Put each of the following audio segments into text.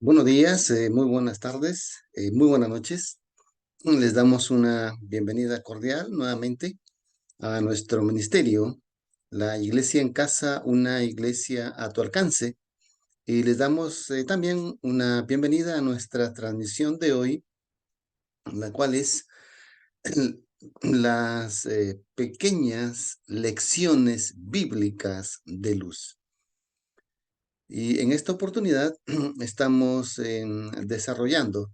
Buenos días, muy buenas tardes, muy buenas noches. Les damos una bienvenida cordial nuevamente a nuestro ministerio, la Iglesia en Casa, una iglesia a tu alcance. Y les damos también una bienvenida a nuestra transmisión de hoy, la cual es las pequeñas lecciones bíblicas de luz. Y en esta oportunidad estamos desarrollando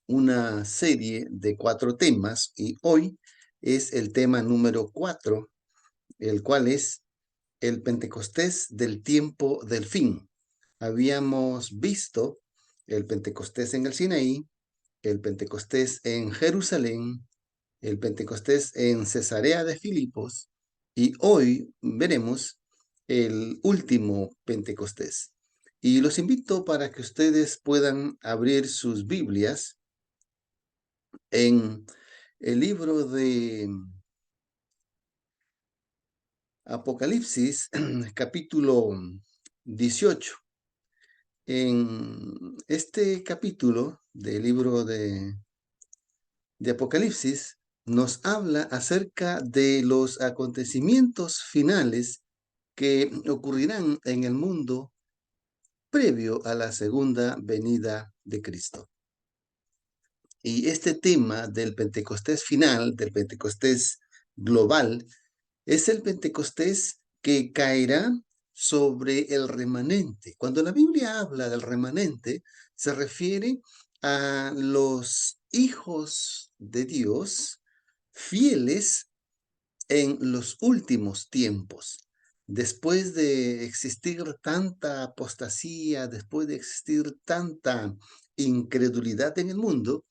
una serie de 4 temas y hoy es el tema número 4, el cual es el Pentecostés del tiempo del fin. Habíamos visto el Pentecostés en el Sinaí, el Pentecostés en Jerusalén, el Pentecostés en Cesarea de Filipos y hoy veremos el último Pentecostés. Y los invito para que ustedes puedan abrir sus Biblias en el libro de Apocalipsis, capítulo 18. En este capítulo del libro de Apocalipsis nos habla acerca de los acontecimientos finales que ocurrirán en el mundo previo a la segunda venida de Cristo. Y este tema del Pentecostés final, del Pentecostés global, es el Pentecostés que caerá sobre el remanente. Cuando la Biblia habla del remanente, se refiere a los hijos de Dios fieles en los últimos tiempos. Después de existir tanta apostasía, después de existir tanta incredulidad en el mundo,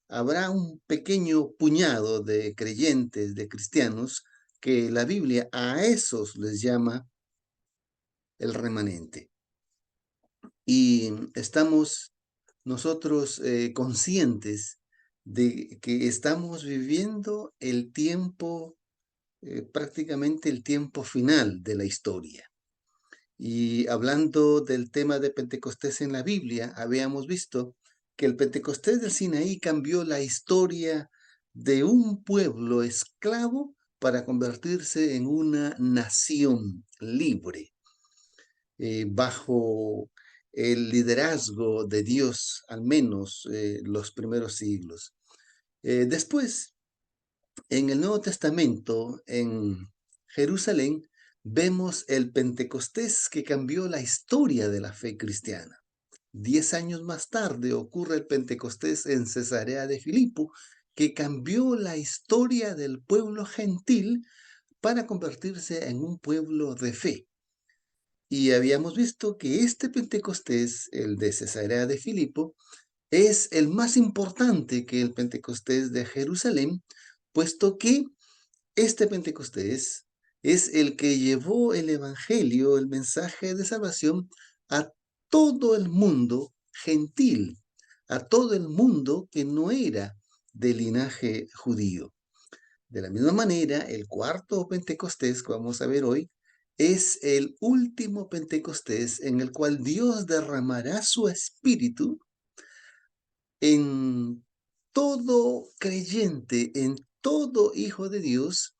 habrá un pequeño puñado de creyentes, de cristianos, que la Biblia a esos les llama el remanente. Y estamos nosotros conscientes de que estamos viviendo el tiempo, prácticamente el tiempo final de la historia. Y hablando del tema de Pentecostés en la Biblia, habíamos visto que el Pentecostés del Sinaí cambió la historia de un pueblo esclavo para convertirse en una nación libre, bajo el liderazgo de Dios, al menos los primeros siglos. Después, en el Nuevo Testamento, en Jerusalén, vemos el Pentecostés que cambió la historia de la fe cristiana. 10 años más tarde ocurre el Pentecostés en Cesarea de Filipo, que cambió la historia del pueblo gentil para convertirse en un pueblo de fe. Y habíamos visto que este Pentecostés, el de Cesarea de Filipo, es el más importante que el Pentecostés de Jerusalén, puesto que este Pentecostés es el que llevó el Evangelio, el mensaje de salvación, a todo el mundo gentil, a todo el mundo que no era de linaje judío. De la misma manera, el cuarto Pentecostés que vamos a ver hoy es el último Pentecostés en el cual Dios derramará su espíritu en todo creyente, en todo hijo de Dios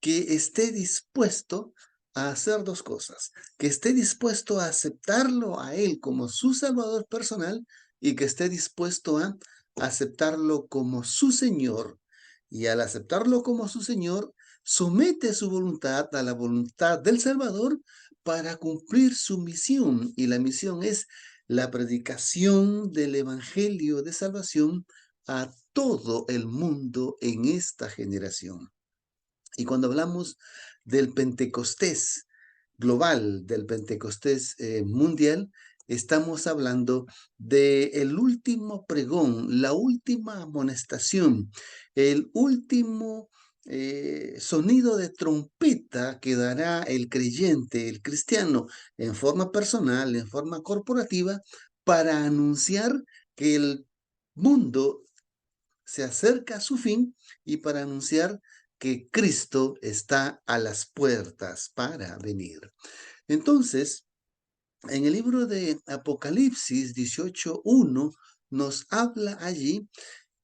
que esté dispuesto a hacer 2 cosas, que esté dispuesto a aceptarlo a Él como su Salvador personal y que esté dispuesto a aceptarlo como su Señor. Y al aceptarlo como su Señor, somete su voluntad a la voluntad del Salvador para cumplir su misión. Y la misión es la predicación del Evangelio de salvación a todo el mundo en esta generación. Y cuando hablamos del Pentecostés global, del Pentecostés mundial, estamos hablando del último pregón, la última amonestación, el último sonido de trompeta que dará el creyente, el cristiano, en forma personal, en forma corporativa, para anunciar que el mundo se acerca a su fin y para anunciar que Cristo está a las puertas para venir. Entonces, En el libro de Apocalipsis 18:1 nos habla allí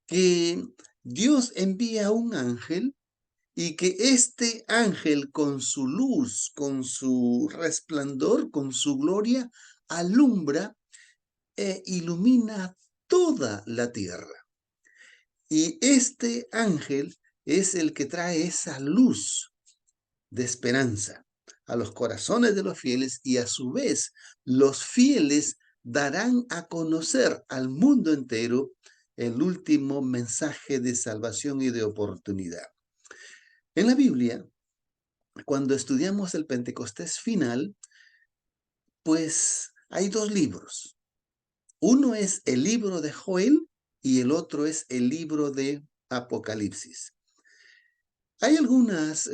que Dios envía un ángel y que este ángel con su luz, con su resplandor, con su gloria, alumbra e ilumina toda la tierra. Y este ángel es el que trae esa luz de esperanza a los corazones de los fieles, y a su vez los fieles darán a conocer al mundo entero el último mensaje de salvación y de oportunidad. En la Biblia, cuando estudiamos el Pentecostés final, pues hay dos libros. Uno es el libro de Joel y el otro es el libro de Apocalipsis. Hay algunas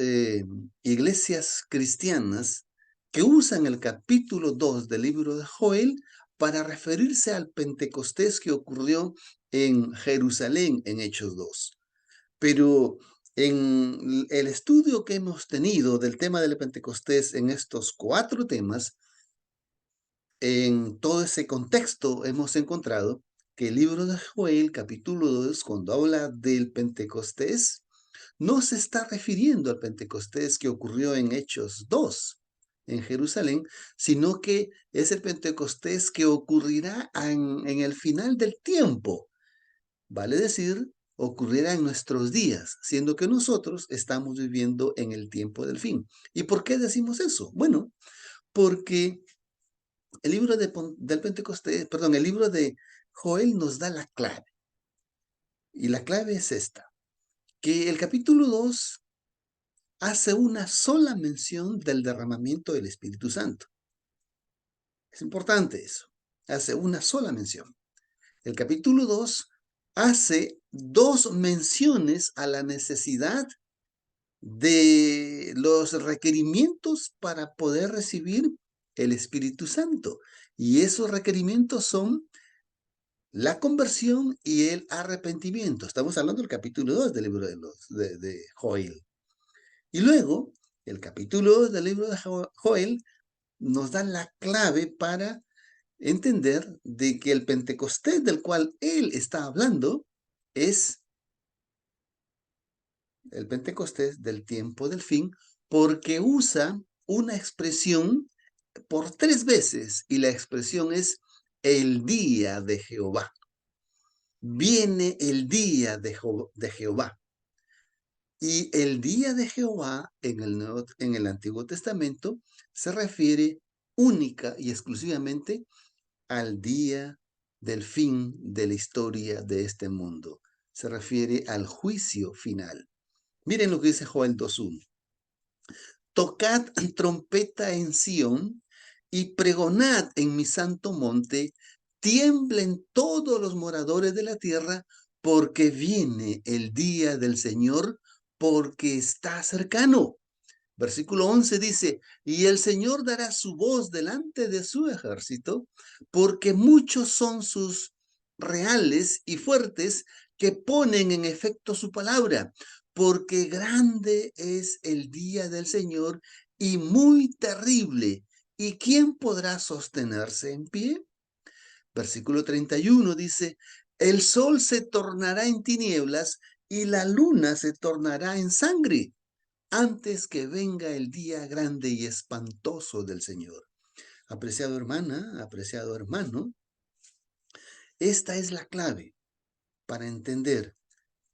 iglesias cristianas que usan el capítulo 2 del libro de Joel para referirse al Pentecostés que ocurrió en Jerusalén en Hechos 2. Pero en el estudio que hemos tenido del tema del Pentecostés en estos 4 temas, en todo ese contexto hemos encontrado que el libro de Joel, capítulo 2, cuando habla del Pentecostés, no se está refiriendo al Pentecostés que ocurrió en Hechos 2 en Jerusalén, sino que es el Pentecostés que ocurrirá en el final del tiempo. Vale decir, ocurrirá en nuestros días, siendo que nosotros estamos viviendo en el tiempo del fin. ¿Y por qué decimos eso? Bueno, porque el libro del Pentecostés, perdón, el libro de Joel nos da la clave. Y la clave es esta, que el capítulo 2 hace una sola mención del derramamiento del Espíritu Santo. Es importante eso. Hace una sola mención. El capítulo 2 hace 2 menciones a la necesidad de los requerimientos para poder recibir el Espíritu Santo. Y esos requerimientos son la conversión y el arrepentimiento. Estamos hablando del capítulo 2 del libro de Joel. Y luego, el capítulo 2 del libro de Joel nos da la clave para entender de que el Pentecostés del cual él está hablando es el Pentecostés del tiempo del fin, porque usa una expresión por 3 veces, y la expresión es el día de Jehová. Viene el día de Jehová. Y el día de Jehová en el Antiguo Testamento se refiere única y exclusivamente al día del fin de la historia de este mundo. Se refiere al juicio final. Miren lo que dice Joel 2:1. Tocad trompeta en Sión y pregonad en mi santo monte, tiemblen todos los moradores de la tierra, porque viene el día del Señor, porque está cercano. Versículo 11 dice, y el Señor dará su voz delante de su ejército, porque muchos son sus reales y fuertes que ponen en efecto su palabra, porque grande es el día del Señor y muy terrible. ¿Y quién podrá sostenerse en pie? Versículo 31 dice, el sol se tornará en tinieblas y la luna se tornará en sangre antes que venga el día grande y espantoso del Señor. Apreciado hermana, apreciado hermano, esta es la clave para entender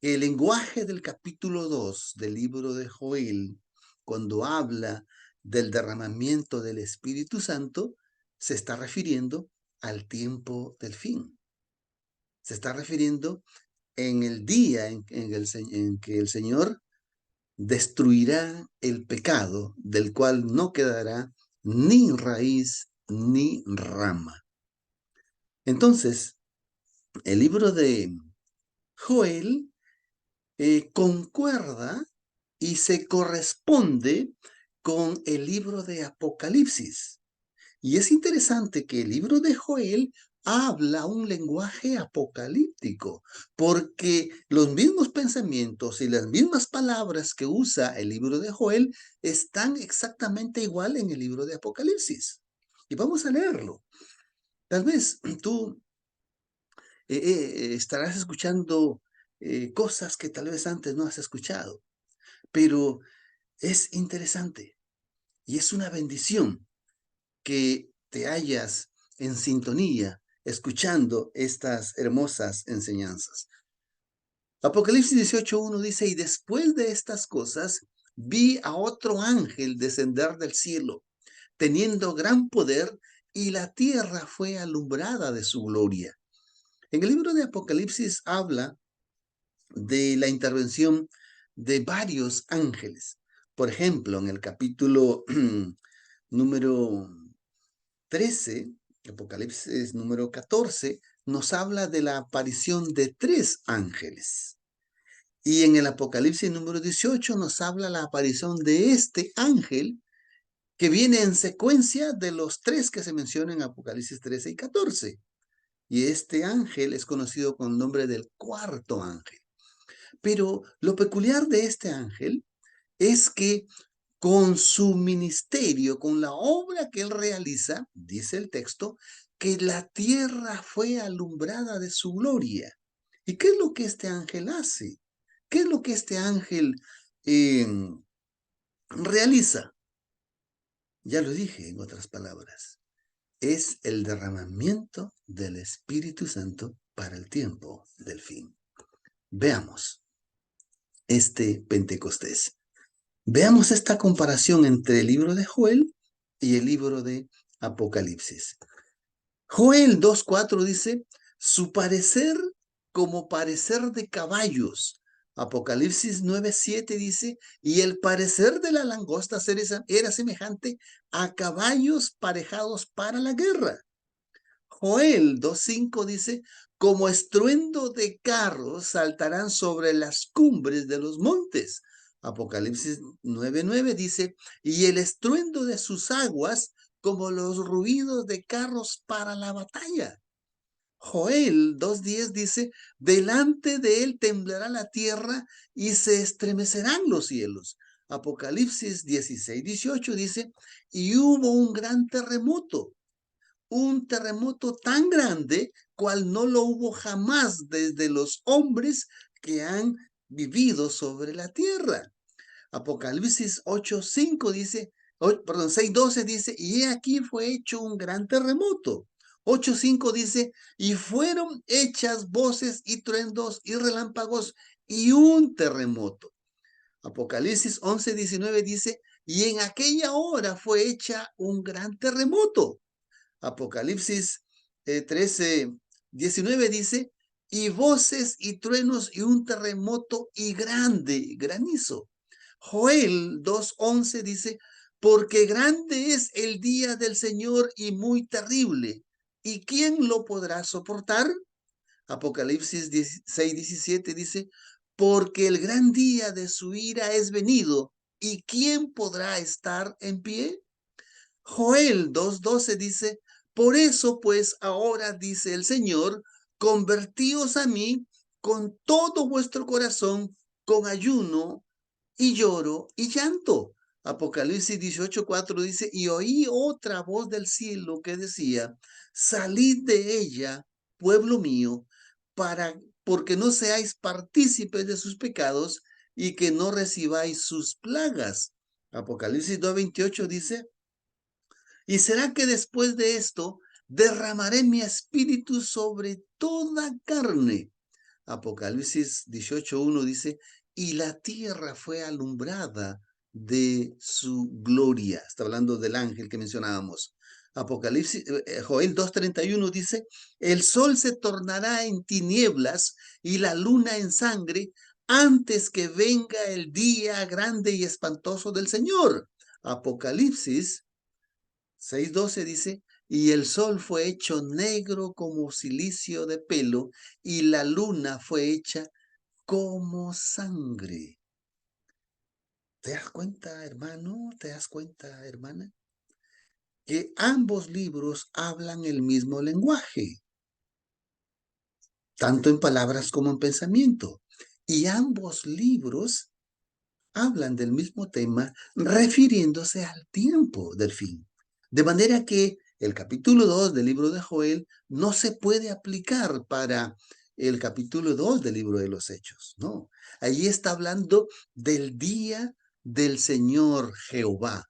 el lenguaje del capítulo 2 del libro de Joel, cuando habla del derramamiento del Espíritu Santo, se está refiriendo al tiempo del fin. Se está refiriendo en el día en que el Señor destruirá el pecado, del cual no quedará ni raíz ni rama. Entonces, el libro de Joel concuerda y se corresponde con el libro de Apocalipsis. Y es interesante que el libro de Joel habla un lenguaje apocalíptico, porque los mismos pensamientos y las mismas palabras que usa el libro de Joel están exactamente igual en el libro de Apocalipsis. Y vamos a leerlo. Tal vez tú estarás escuchando cosas que tal vez antes no has escuchado, pero es interesante y es una bendición que te hayas en sintonía escuchando estas hermosas enseñanzas. Apocalipsis 18:1 dice, y después de estas cosas vi a otro ángel descender del cielo, teniendo gran poder, y la tierra fue alumbrada de su gloria. En el libro de Apocalipsis habla de la intervención de varios ángeles. Por ejemplo, en el capítulo número 13, Apocalipsis número 14, nos habla de la aparición de 3 ángeles. Y en el Apocalipsis número 18 nos habla la aparición de este ángel que viene en secuencia de los 3 que se mencionan en Apocalipsis 13 y 14. Y este ángel es conocido con el nombre del cuarto ángel. Pero lo peculiar de este ángel es que con su ministerio, con la obra que él realiza, dice el texto, que la tierra fue alumbrada de su gloria. ¿Y qué es lo que este ángel hace? ¿Qué es lo que este ángel eh, realiza? Ya lo dije en otras palabras. Es el derramamiento del Espíritu Santo para el tiempo del fin. Veamos este Pentecostés. Veamos esta comparación entre el libro de Joel y el libro de Apocalipsis. Joel 2:4 dice, su parecer como parecer de caballos. Apocalipsis 9:7 dice, y el parecer de la langosta era semejante a caballos parejados para la guerra. Joel 2:5 dice, como estruendo de carros saltarán sobre las cumbres de los montes. Apocalipsis 9:9 dice, y el estruendo de sus aguas como los ruidos de carros para la batalla. Joel 2:10 dice, delante de él temblará la tierra y se estremecerán los cielos. Apocalipsis 16:18 dice, y hubo un gran terremoto, un terremoto tan grande cual no lo hubo jamás desde los hombres que han vivido sobre la tierra. Apocalipsis 8:5 dice, 6:12 dice, y aquí fue hecho un gran terremoto. 8:5 dice, y fueron hechas voces y truendos y relámpagos y un terremoto. Apocalipsis 11:19 dice, y en aquella hora fue hecha un gran terremoto. Apocalipsis 13:19 dice, y voces y truenos y un terremoto y grande granizo. Joel 2:11 dice, porque grande es el día del Señor y muy terrible, ¿y quién lo podrá soportar? Apocalipsis 16:17 dice, porque el gran día de su ira es venido, ¿y quién podrá estar en pie? Joel 2:12 dice, por eso pues ahora dice el Señor, convertíos a mí con todo vuestro corazón, con ayuno y lloro y llanto. Apocalipsis 18:4 dice, y oí otra voz del cielo que decía, salid de ella, pueblo mío, porque no seáis partícipes de sus pecados y que no recibáis sus plagas. Apocalipsis 2:28 dice, y será que después de esto derramaré mi espíritu sobre toda carne. Apocalipsis 18:1 dice, y la tierra fue alumbrada de su gloria. Está hablando del ángel que mencionábamos. Joel 2:31 dice, el sol se tornará en tinieblas y la luna en sangre antes que venga el día grande y espantoso del Señor. Apocalipsis 6:12 dice, y el sol fue hecho negro como cilicio de pelo, y la luna fue hecha como sangre. ¿Te das cuenta, hermano? ¿Te das cuenta, hermana? Que ambos libros hablan el mismo lenguaje, tanto en palabras como en pensamiento. Y ambos libros hablan del mismo tema refiriéndose al tiempo del fin. De manera que el capítulo 2 del libro de Joel no se puede aplicar para el capítulo 2 del libro de los Hechos, no. Allí está hablando del día del Señor Jehová.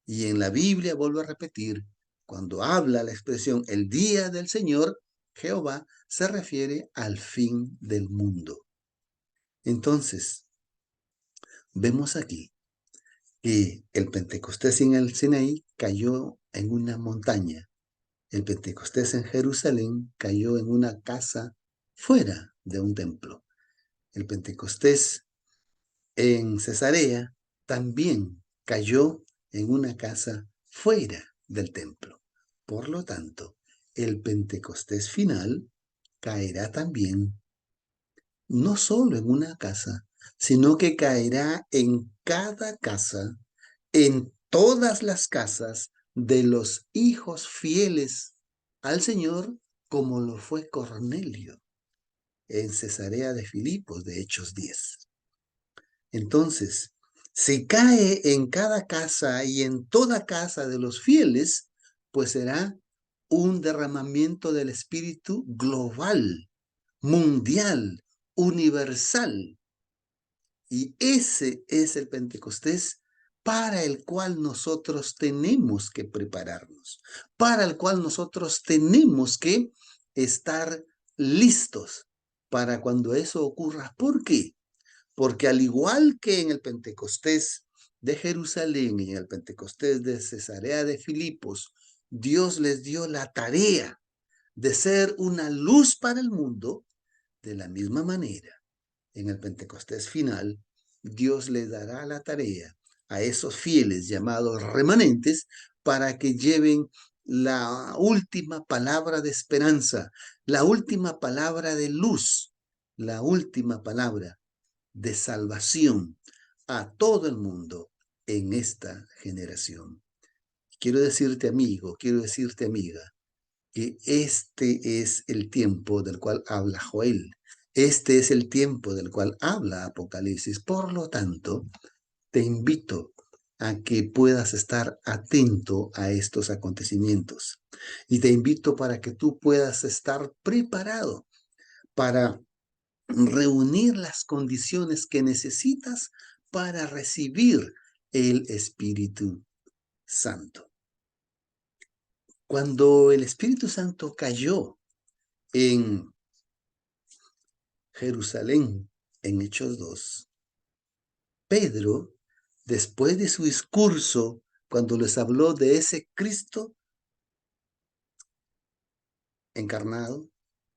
Y en la Biblia, vuelvo a repetir, cuando habla la expresión el día del Señor Jehová, se refiere al fin del mundo. Entonces, vemos aquí que el Pentecostés en el Sinaí cayó en una montaña. El Pentecostés en Jerusalén cayó en una casa fuera de un templo. El Pentecostés en Cesarea también cayó en una casa fuera del templo. Por lo tanto, el Pentecostés final caerá también no solo en una casa, sino que caerá en cada casa, en todas las casas de los hijos fieles al Señor, como lo fue Cornelio en Cesarea de Filipos, de Hechos 10. Entonces, si cae en cada casa y en toda casa de los fieles, pues será un derramamiento del Espíritu global, mundial, universal. Y ese es el Pentecostés para el cual nosotros tenemos que prepararnos, para el cual nosotros tenemos que estar listos para cuando eso ocurra. ¿Por qué? Porque al igual que en el Pentecostés de Jerusalén y en el Pentecostés de Cesarea de Filipos, Dios les dio la tarea de ser una luz para el mundo, de la misma manera, en el Pentecostés final, Dios le dará la tarea a esos fieles llamados remanentes para que lleven la última palabra de esperanza, la última palabra de luz, la última palabra de salvación a todo el mundo en esta generación. Quiero decirte, amigo, quiero decirte, amiga, que este es el tiempo del cual habla Joel. Este es el tiempo del cual habla Apocalipsis. Por lo tanto, te invito a que puedas estar atento a estos acontecimientos. Y te invito para que tú puedas estar preparado para reunir las condiciones que necesitas para recibir el Espíritu Santo. Cuando el Espíritu Santo cayó en Jerusalén, en Hechos 2, Pedro, después de su discurso, cuando les habló de ese Cristo encarnado,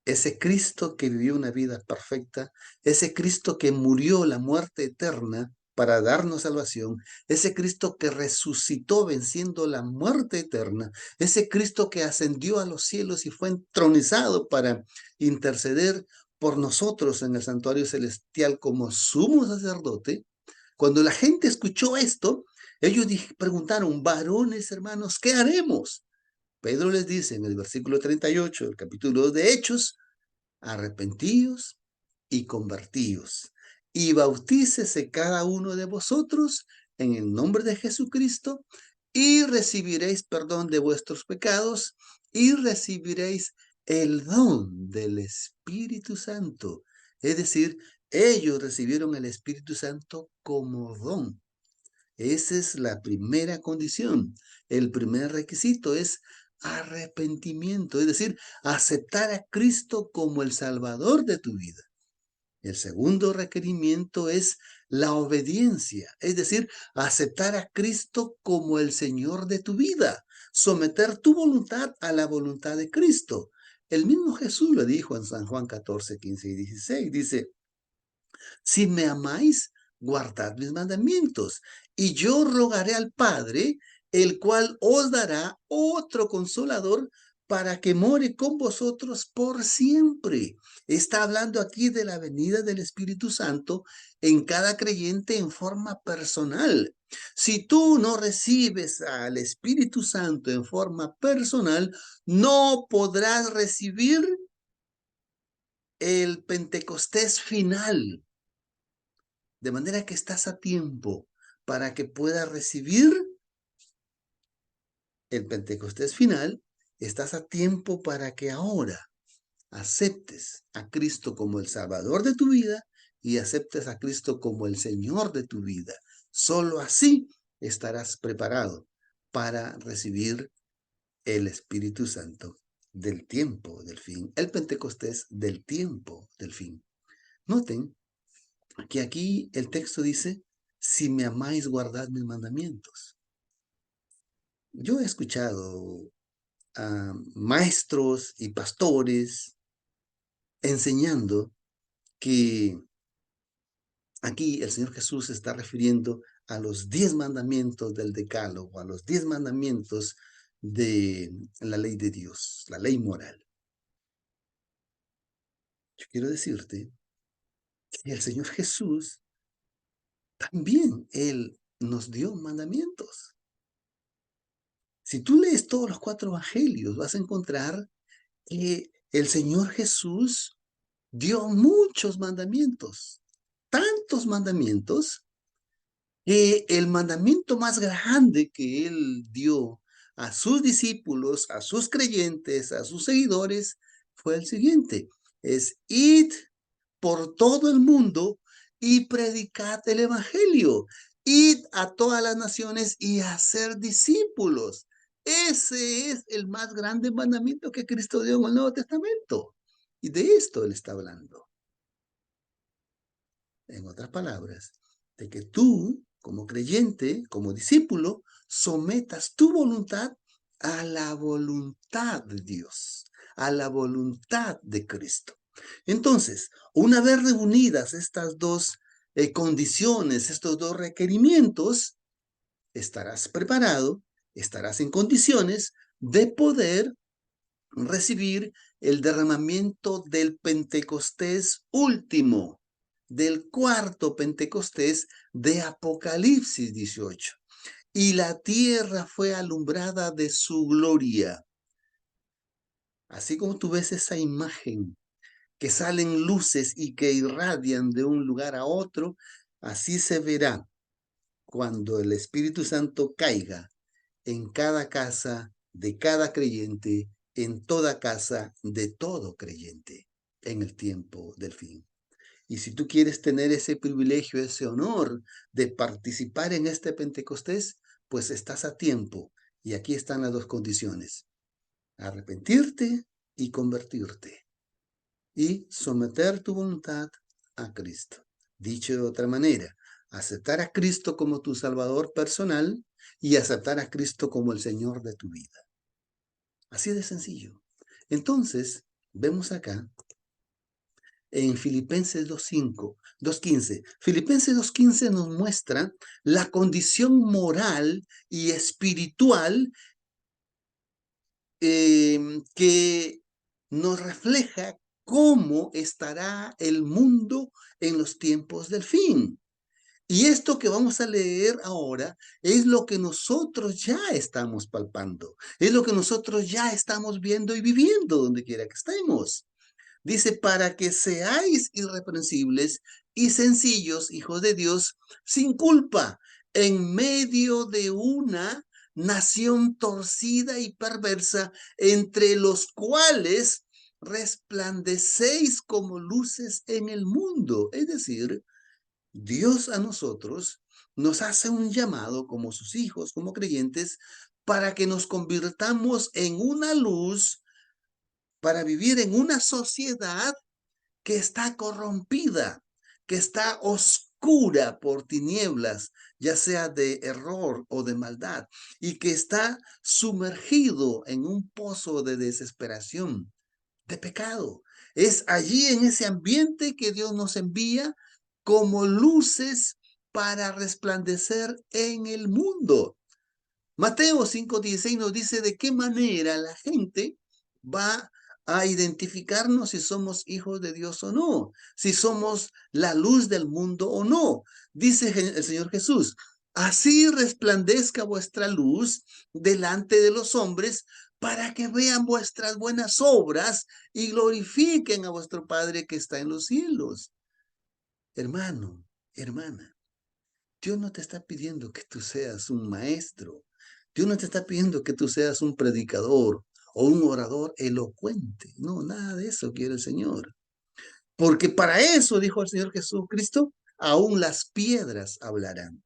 ese Cristo que vivió una vida perfecta, ese Cristo que murió la muerte eterna para darnos salvación, ese Cristo que resucitó venciendo la muerte eterna, ese Cristo que ascendió a los cielos y fue entronizado para interceder por nosotros en el santuario celestial como sumo sacerdote. Cuando la gente escuchó esto, ellos preguntaron: varones, hermanos, ¿qué haremos? Pedro les dice en el versículo 38 del capítulo 2 de Hechos: arrepentíos y convertíos, y bautícese cada uno de vosotros en el nombre de Jesucristo, y recibiréis perdón de vuestros pecados, y recibiréis el don del Espíritu Santo. Es decir, ellos recibieron el Espíritu Santo como don. Esa es la primera condición. El primer requisito es arrepentimiento, es decir, aceptar a Cristo como el Salvador de tu vida. El segundo requerimiento es la obediencia, es decir, aceptar a Cristo como el Señor de tu vida, someter tu voluntad a la voluntad de Cristo. El mismo Jesús lo dijo en San Juan 14, 15 y 16. Dice: si me amáis, guardad mis mandamientos, y yo rogaré al Padre, el cual os dará otro consolador para que more con vosotros por siempre. Está hablando aquí de la venida del Espíritu Santo en cada creyente en forma personal. Si tú no recibes al Espíritu Santo en forma personal, no podrás recibir el Pentecostés final. De manera que estás a tiempo para que puedas recibir el Pentecostés final Estás a tiempo para que ahora aceptes a Cristo como el Salvador de tu vida y aceptes a Cristo como el Señor de tu vida. Solo así estarás preparado para recibir el Espíritu Santo del tiempo del fin, el Pentecostés del tiempo del fin. Noten que aquí el texto dice, si me amáis, guardad mis mandamientos. Yo he escuchado a maestros y pastores enseñando que aquí el Señor Jesús se está refiriendo a los 10 mandamientos del Decálogo, a los 10 mandamientos de la ley de Dios, la ley moral. Yo quiero decirte que el Señor Jesús también, Él nos dio mandamientos. Si tú lees todos los 4 evangelios, vas a encontrar que el Señor Jesús dio muchos mandamientos, tantos mandamientos, que el mandamiento más grande que Él dio a sus discípulos, a sus creyentes, a sus seguidores, fue el siguiente, es id por todo el mundo y predicad el evangelio. Id a todas las naciones y hacer discípulos. Ese es el más grande mandamiento que Cristo dio en el Nuevo Testamento. Y de esto Él está hablando. En otras palabras, de que tú, como creyente, como discípulo, sometas tu voluntad a la voluntad de Dios, a la voluntad de Cristo. Entonces, una vez reunidas estas dos condiciones, estos dos requerimientos, estarás preparado, estarás en condiciones de poder recibir el derramamiento del Pentecostés último, del cuarto Pentecostés de Apocalipsis 18. Y la tierra fue alumbrada de su gloria. Así como tú ves esa imagen, que salen luces y que irradian de un lugar a otro, así se verá cuando el Espíritu Santo caiga en cada casa de cada creyente, en toda casa de todo creyente, en el tiempo del fin. Y si tú quieres tener ese privilegio, ese honor de participar en este Pentecostés, pues estás a tiempo. Y aquí están las dos condiciones: arrepentirte y convertirte, y someter tu voluntad a Cristo. Dicho de otra manera, aceptar a Cristo como tu Salvador personal y aceptar a Cristo como el Señor de tu vida. Así de sencillo. Entonces, vemos acá en Filipenses 2:5, 2:15. Filipenses 2:15 nos muestra la condición moral y espiritual que nos refleja cómo estará el mundo en los tiempos del fin. Y esto que vamos a leer ahora es lo que nosotros ya estamos palpando, es lo que nosotros ya estamos viendo y viviendo donde quiera que estemos. Dice, para que seáis irreprensibles y sencillos, hijos de Dios, sin culpa, en medio de una nación torcida y perversa, entre los cuales resplandecéis como luces en el mundo. Es decir, Dios a nosotros nos hace un llamado como sus hijos, como creyentes, para que nos convirtamos en una luz, para vivir en una sociedad que está corrompida, que está oscura por tinieblas, ya sea de error o de maldad, y que está sumergido en un pozo de desesperación, de pecado. Es allí en ese ambiente que Dios nos envía como luces para resplandecer en el mundo. Mateo 5:16 nos dice de qué manera la gente va a identificarnos si somos hijos de Dios o no, si somos la luz del mundo o no. Dice el Señor Jesús, así resplandezca vuestra luz delante de los hombres para que vean vuestras buenas obras y glorifiquen a vuestro Padre que está en los cielos. Hermano, hermana, Dios no te está pidiendo que tú seas un maestro. Dios no te está pidiendo que tú seas un predicador o un orador elocuente. No, nada de eso quiere el Señor. Porque para eso, dijo el Señor Jesucristo, aún las piedras hablarán.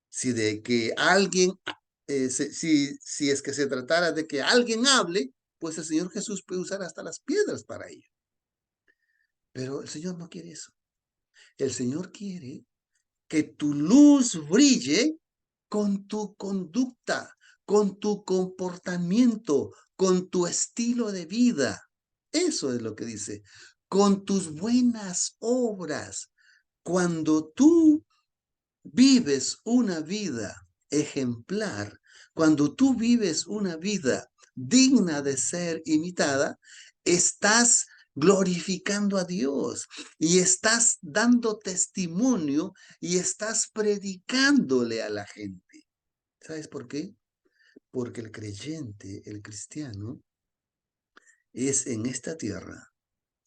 Si de que alguien, si es que se tratara de que alguien hable, pues el Señor Jesús puede usar hasta las piedras para ello. Pero el Señor no quiere eso. El Señor quiere que tu luz brille con tu conducta, con tu comportamiento, con tu estilo de vida. Eso es lo que dice, con tus buenas obras. Cuando tú vives una vida ejemplar, cuando tú vives una vida digna de ser imitada, estás glorificando a Dios y estás dando testimonio y estás predicándole a la gente. ¿Sabes por qué? Porque el creyente, el cristiano, es en esta tierra,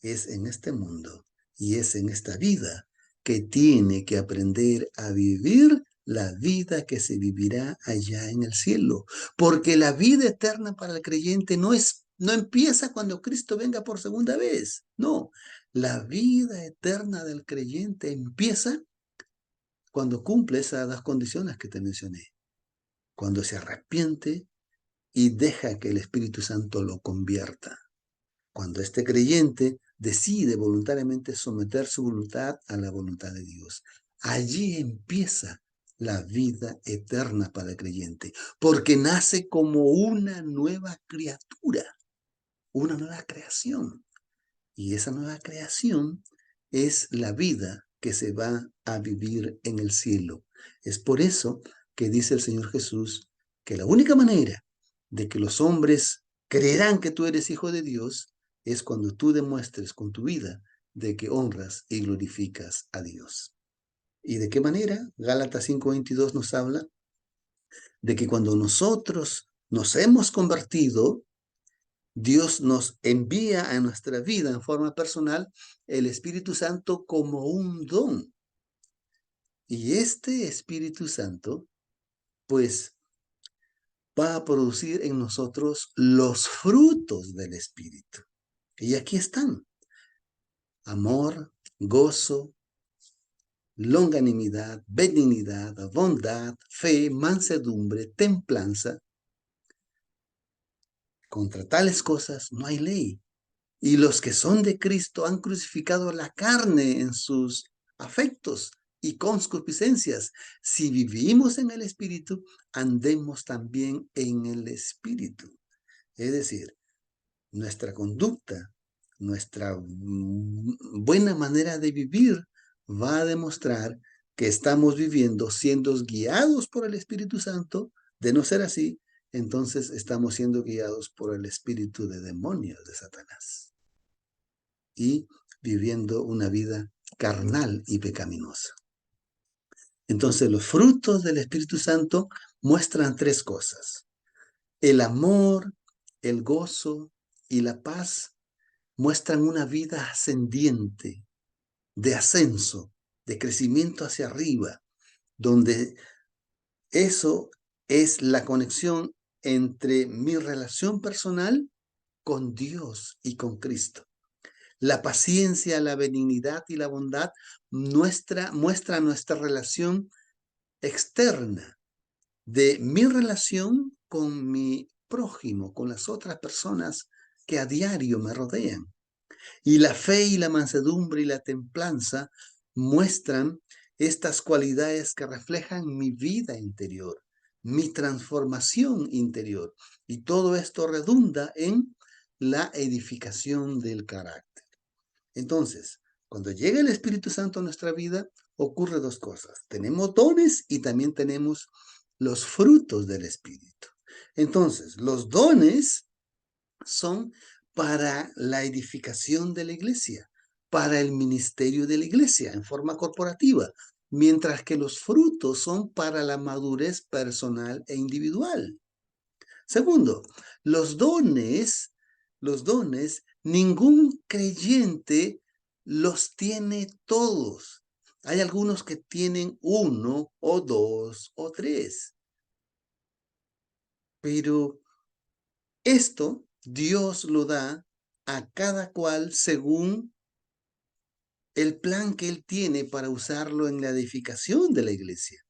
es en este mundo y es en esta vida que tiene que aprender a vivir la vida que se vivirá allá en el cielo. Porque la vida eterna para el creyente no empieza cuando Cristo venga por segunda vez. No, la vida eterna del creyente empieza cuando cumple esas dos condiciones que te mencioné. Cuando se arrepiente y deja que el Espíritu Santo lo convierta. Cuando este creyente decide voluntariamente someter su voluntad a la voluntad de Dios. Allí empieza la vida eterna para el creyente, porque nace como una nueva criatura, una nueva creación. Y esa nueva creación es la vida que se va a vivir en el cielo. Es por eso que dice el Señor Jesús que la única manera de que los hombres creerán que tú eres hijo de Dios es cuando tú demuestres con tu vida de que honras y glorificas a Dios. ¿Y de qué manera? Gálatas 5:22 nos habla de que cuando nosotros nos hemos convertido, Dios nos envía a nuestra vida en forma personal el Espíritu Santo como un don. Y este Espíritu Santo, pues, va a producir en nosotros los frutos del Espíritu. Y aquí están: amor, gozo, longanimidad, benignidad, bondad, fe, mansedumbre, templanza. Contra tales cosas no hay ley. Y los que son de Cristo han crucificado la carne en sus afectos y concupiscencias. Si vivimos en el Espíritu, andemos también en el Espíritu. Es decir, nuestra conducta, nuestra buena manera de vivir va a demostrar que estamos viviendo siendo guiados por el Espíritu Santo. De no ser así, entonces estamos siendo guiados por el espíritu de demonios de Satanás y viviendo una vida carnal y pecaminosa. Entonces, los frutos del Espíritu Santo muestran tres cosas: el amor, el gozo y la paz muestran una vida ascendiente, de ascenso, de crecimiento hacia arriba, donde eso es la conexión entre mi relación personal con Dios y con Cristo. La paciencia, la benignidad y la bondad muestra nuestra relación externa, de mi relación con mi prójimo, con las otras personas que a diario me rodean. Y la fe y la mansedumbre y la templanza muestran estas cualidades que reflejan mi vida interior, mi transformación interior. Y todo esto redunda en la edificación del carácter. Entonces, cuando llega el Espíritu Santo a nuestra vida, ocurre dos cosas: tenemos dones y también tenemos los frutos del Espíritu. Entonces, los dones son para la edificación de la iglesia, para el ministerio de la iglesia en forma corporativa, mientras que los frutos son para la madurez personal e individual. Segundo, los dones, ningún creyente los tiene todos. Hay algunos que tienen uno o dos o tres, pero Esto Dios lo da a cada cual según el plan que Él tiene para usarlo en la edificación de la iglesia.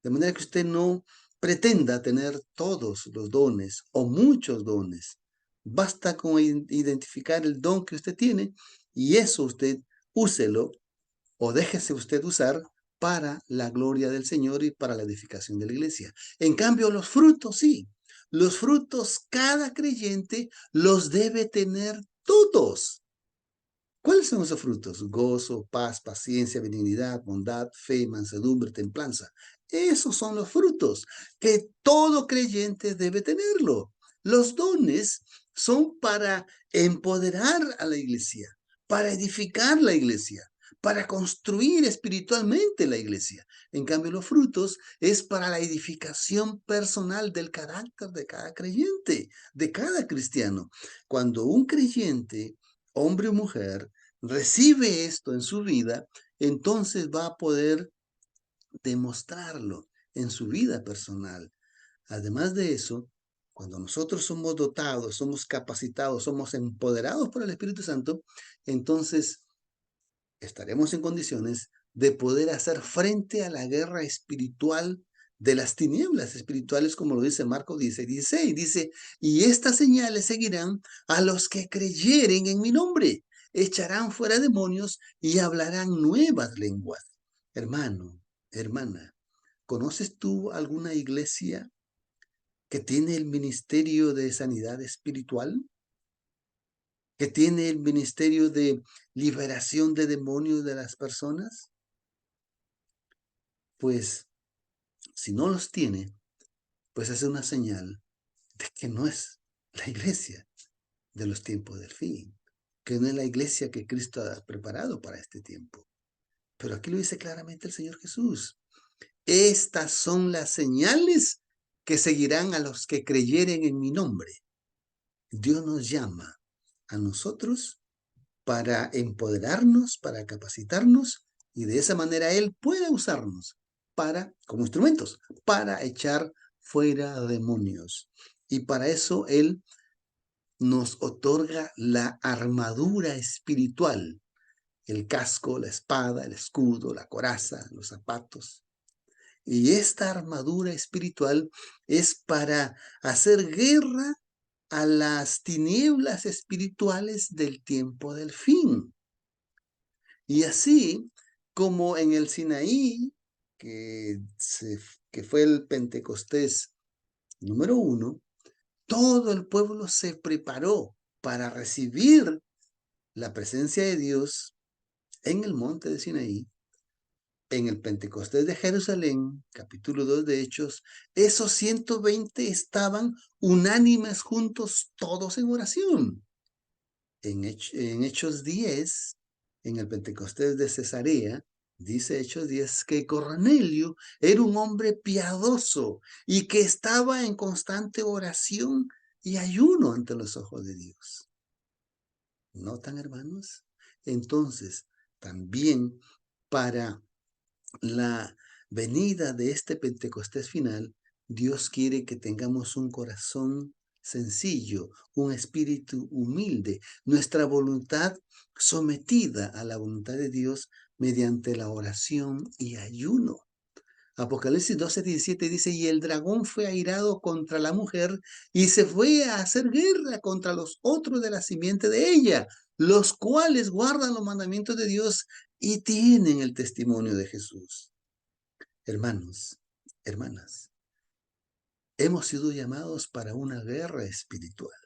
De manera que usted no pretenda tener todos los dones o muchos dones. Basta con identificar el don que usted tiene y eso usted úselo o déjese usted usar para la gloria del Señor y para la edificación de la iglesia. En cambio, los frutos sí. Los frutos cada creyente los debe tener todos. ¿Cuáles son esos frutos? Gozo, paz, paciencia, benignidad, bondad, fe, mansedumbre, templanza. Esos son los frutos que todo creyente debe tenerlo. Los dones son para empoderar a la iglesia, para edificar la iglesia, para construir espiritualmente la iglesia. En cambio, los frutos es para la edificación personal del carácter de cada creyente, de cada cristiano. Cuando un creyente, hombre o mujer, recibe esto en su vida, entonces va a poder demostrarlo en su vida personal. Además de eso, cuando nosotros somos dotados, somos capacitados, somos empoderados por el Espíritu Santo, entonces estaremos en condiciones de poder hacer frente a la guerra espiritual de las tinieblas espirituales, como lo dice Marcos 16, dice, y estas señales seguirán a los que creyeren en mi nombre, echarán fuera demonios y hablarán nuevas lenguas. Hermano, hermana, ¿conoces tú alguna iglesia que tiene el ministerio de sanidad espiritual? ¿Que tiene el ministerio de liberación de demonios de las personas? Pues si no los tiene, pues es una señal de que no es la iglesia de los tiempos del fin, que no es la iglesia que Cristo ha preparado para este tiempo. Pero aquí lo dice claramente el Señor Jesús. Estas son las señales que seguirán a los que creyeren en mi nombre. Dios nos llama a nosotros para empoderarnos, para capacitarnos y de esa manera Él puede usarnos como instrumentos, para echar fuera demonios. Y para eso Él nos otorga la armadura espiritual, el casco, la espada, el escudo, la coraza, los zapatos. Y esta armadura espiritual es para hacer guerra a las tinieblas espirituales del tiempo del fin. Y así como en el Sinaí, que fue el Pentecostés número 1, todo el pueblo se preparó para recibir la presencia de Dios en el monte de Sinaí. En el Pentecostés de Jerusalén, capítulo 2 de Hechos, esos 120 estaban unánimes juntos, todos en oración. En Hechos 10, en el Pentecostés de Cesarea, dice Hechos 10 que Cornelio era un hombre piadoso y que estaba en constante oración y ayuno ante los ojos de Dios. ¿Notan, hermanos? Entonces, también para la venida de este Pentecostés final, Dios quiere que tengamos un corazón sencillo, un espíritu humilde, nuestra voluntad sometida a la voluntad de Dios mediante la oración y ayuno. Apocalipsis 12:17 dice, y el dragón fue airado contra la mujer y se fue a hacer guerra contra los otros de la simiente de ella, los cuales guardan los mandamientos de Dios y tienen el testimonio de Jesús. Hermanos, hermanas, hemos sido llamados para una guerra espiritual.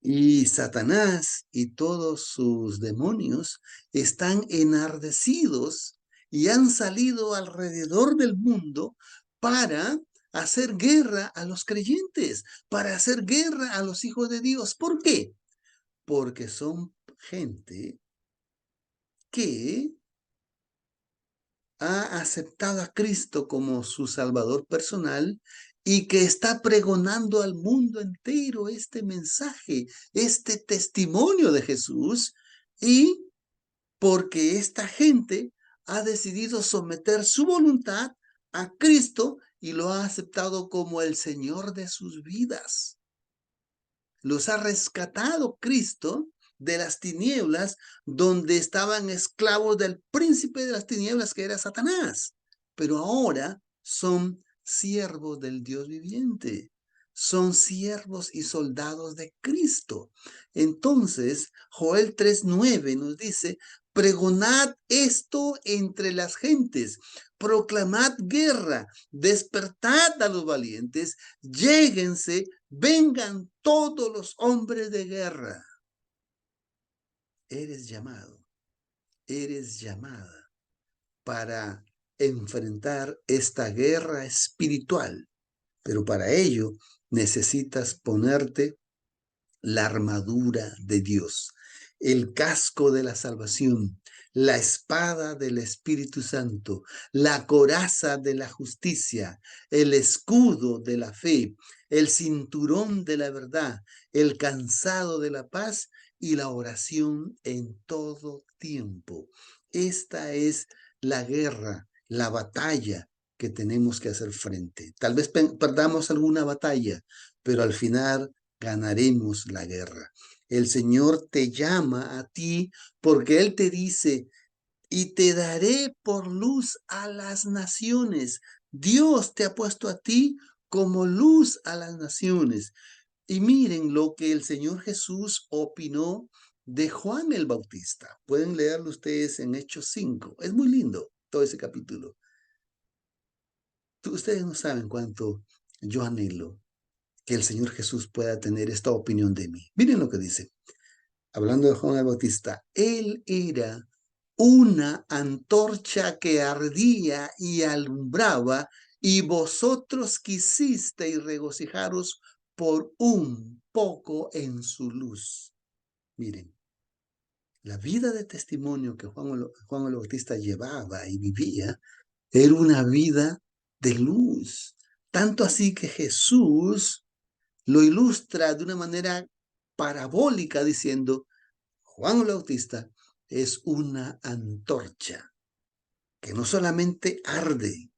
Y Satanás y todos sus demonios están enardecidos y han salido alrededor del mundo para hacer guerra a los creyentes, para hacer guerra a los hijos de Dios. ¿Por qué? Porque son gente que ha aceptado a Cristo como su Salvador personal y que está pregonando al mundo entero este mensaje, este testimonio de Jesús, y porque esta gente ha decidido someter su voluntad a Cristo y lo ha aceptado como el Señor de sus vidas. los ha rescatado Cristo de las tinieblas, donde estaban esclavos del príncipe de las tinieblas, que era Satanás. Pero ahora son siervos del Dios viviente. Son siervos y soldados de Cristo. Entonces, Joel 3:9 nos dice: pregonad esto entre las gentes, proclamad guerra, despertad a los valientes, lléguense, vengan todos los hombres de guerra. Eres llamado, eres llamada para enfrentar esta guerra espiritual, pero para ello necesitas ponerte la armadura de Dios, el casco de la salvación, la espada del Espíritu Santo, la coraza de la justicia, el escudo de la fe, el cinturón de la verdad, el calzado de la paz y la oración en todo tiempo. Esta es la guerra, la batalla que tenemos que hacer frente. Tal vez perdamos alguna batalla, pero al final ganaremos la guerra. El Señor te llama a ti porque Él te dice: y te daré por luz a las naciones. Dios te ha puesto a ti como luz a las naciones. Y miren lo que el Señor Jesús opinó de Juan el Bautista. Pueden leerlo ustedes en Hechos 5. Es muy lindo todo ese capítulo. Ustedes no saben cuánto yo anhelo que el Señor Jesús pueda tener esta opinión de mí. Miren lo que dice, hablando de Juan el Bautista: él era una antorcha que ardía y alumbraba, y vosotros quisisteis regocijaros por un poco en su luz. Miren, la vida de testimonio que Juan el Bautista llevaba y vivía era una vida de luz. Tanto así que Jesús lo ilustra de una manera parabólica diciendo: Juan el Bautista es una antorcha que no solamente arde,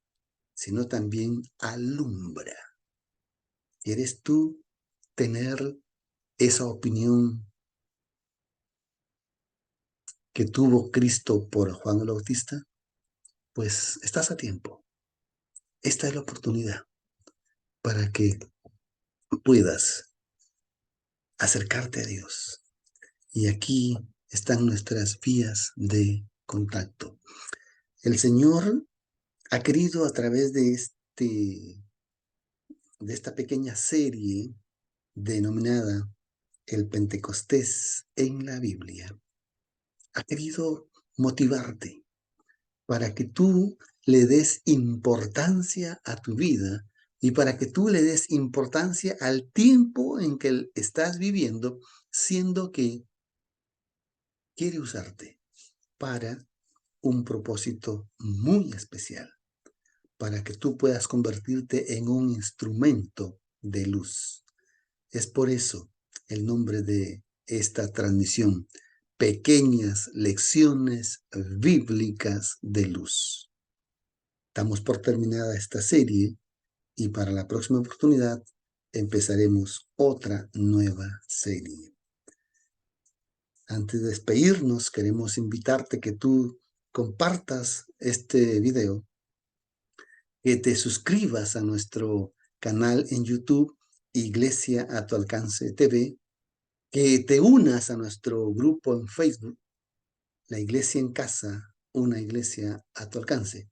sino también alumbra. ¿Quieres tú tener esa opinión que tuvo Cristo por Juan el Bautista? Pues estás a tiempo. Esta es la oportunidad para que puedas acercarte a Dios. Y aquí están nuestras vías de contacto. El Señor ha querido, a través de esta pequeña serie denominada El Pentecostés en la Biblia, ha querido motivarte para que tú le des importancia a tu vida y para que tú le des importancia al tiempo en que estás viviendo, siendo que quiere usarte para un propósito muy especial, para que tú puedas convertirte en un instrumento de luz. Es por eso el nombre de esta transmisión: Pequeñas Lecciones Bíblicas de Luz. Damos por terminada esta serie y para la próxima oportunidad empezaremos otra nueva serie. Antes de despedirnos, queremos invitarte que tú compartas este video, que te suscribas a nuestro canal en YouTube, Iglesia a tu Alcance TV, que te unas a nuestro grupo en Facebook, La Iglesia en Casa, una iglesia a tu alcance,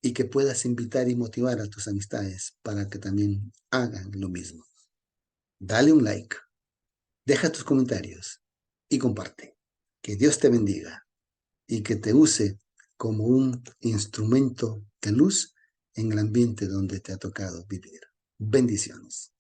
y que puedas invitar y motivar a tus amistades para que también hagan lo mismo. Dale un like, deja tus comentarios y comparte. Que Dios te bendiga y que te use como un instrumento de luz en el ambiente donde te ha tocado vivir. Bendiciones.